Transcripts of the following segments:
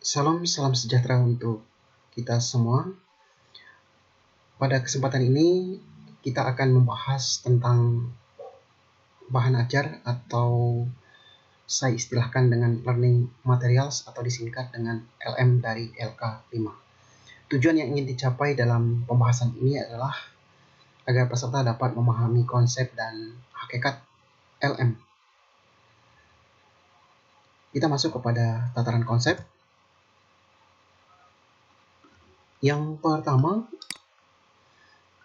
Salam sejahtera untuk kita semua. Pada kesempatan ini kita akan membahas tentang bahan ajar atau saya istilahkan dengan learning materials atau disingkat dengan LM dari LK5. Tujuan yang ingin dicapai dalam pembahasan ini adalah agar peserta dapat memahami konsep dan hakikat LM. Kita masuk kepada tataran konsep. Yang pertama,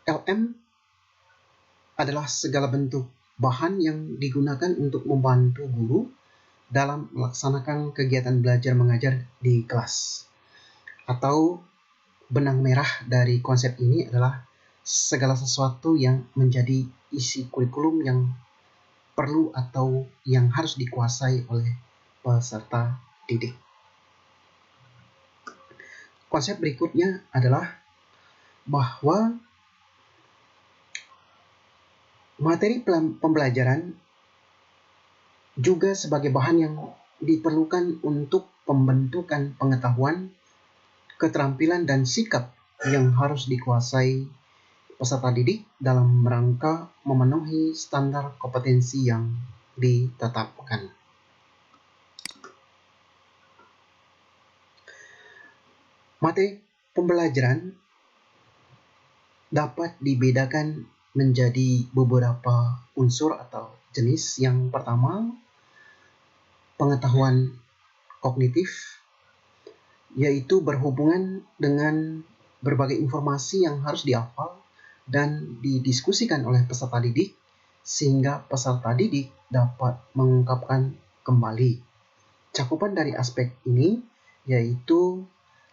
LM adalah segala bentuk bahan yang digunakan untuk membantu guru dalam melaksanakan kegiatan belajar mengajar di kelas. Atau benang merah dari konsep ini adalah segala sesuatu yang menjadi isi kurikulum yang perlu atau yang harus dikuasai oleh peserta didik. Konsep berikutnya adalah bahwa materi pembelajaran juga sebagai bahan yang diperlukan untuk pembentukan pengetahuan, keterampilan, dan sikap yang harus dikuasai peserta didik dalam rangka memenuhi standar kompetensi yang ditetapkan. Materi pembelajaran dapat dibedakan menjadi beberapa unsur atau jenis. Yang pertama, pengetahuan kognitif, yaitu berhubungan dengan berbagai informasi yang harus dihafal dan didiskusikan oleh peserta didik sehingga peserta didik dapat mengungkapkan kembali. Cakupan dari aspek ini yaitu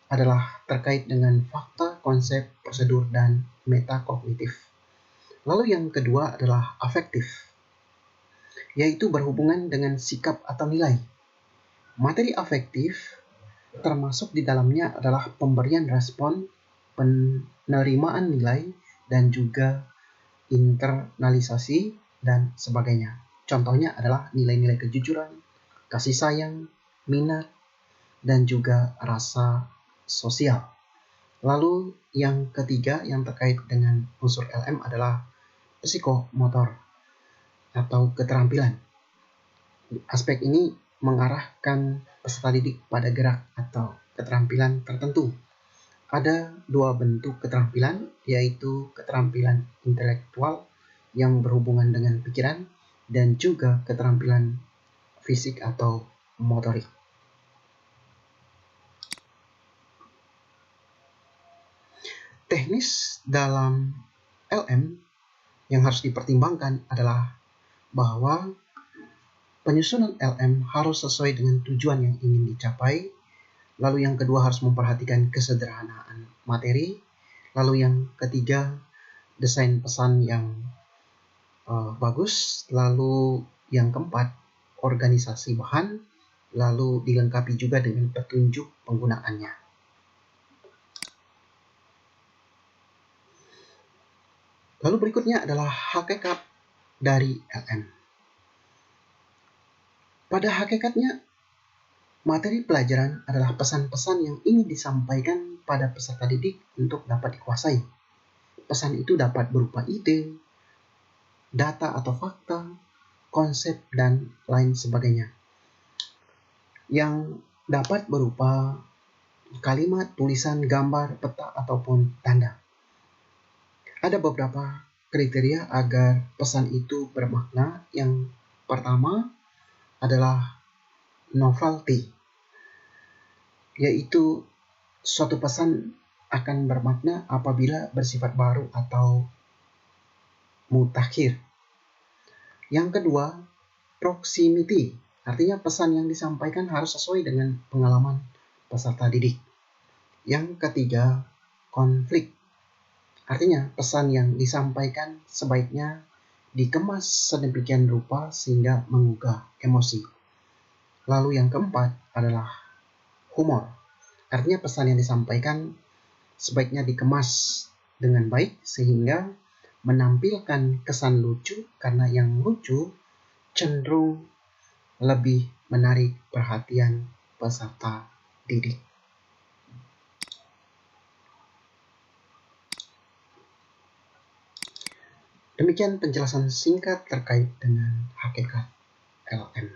adalah terkait dengan fakta, konsep, prosedur, dan metakognitif. Lalu yang kedua adalah afektif, yaitu berhubungan dengan sikap atau nilai. Materi afektif termasuk di dalamnya adalah pemberian respon, penerimaan nilai, dan juga internalisasi dan sebagainya. Contohnya adalah nilai-nilai kejujuran, kasih sayang, minat, dan juga rasa sosial. Lalu yang ketiga yang terkait dengan unsur LM adalah psikomotor atau keterampilan. Aspek ini mengarahkan peserta didik pada gerak atau keterampilan tertentu. Ada dua bentuk keterampilan, yaitu keterampilan intelektual yang berhubungan dengan pikiran dan juga keterampilan fisik atau motorik. Teknis dalam LM yang harus dipertimbangkan adalah bahwa penyusunan LM harus sesuai dengan tujuan yang ingin dicapai. Lalu yang kedua harus memperhatikan kesederhanaan materi. Lalu yang ketiga, desain pesan yang bagus. Lalu yang keempat, organisasi bahan. Lalu dilengkapi juga dengan petunjuk penggunaannya. Lalu berikutnya adalah hakikat dari LM. Pada hakikatnya, materi pelajaran adalah pesan-pesan yang ingin disampaikan pada peserta didik untuk dapat dikuasai. Pesan itu dapat berupa ide, data atau fakta, konsep, dan lain sebagainya. Yang dapat berupa kalimat, tulisan, gambar, peta, ataupun tanda. Ada beberapa kriteria agar pesan itu bermakna. Yang pertama adalah novelty, yaitu suatu pesan akan bermakna apabila bersifat baru atau mutakhir. Yang kedua, proximity, artinya pesan yang disampaikan harus sesuai dengan pengalaman peserta didik. Yang ketiga, konflik, artinya pesan yang disampaikan sebaiknya dikemas sedemikian rupa sehingga menggugah emosi. Lalu yang keempat adalah humor, artinya pesan yang disampaikan sebaiknya dikemas dengan baik sehingga menampilkan kesan lucu, karena yang lucu cenderung lebih menarik perhatian peserta didik. Demikian penjelasan singkat terkait dengan hakikat LM.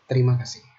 Terima kasih.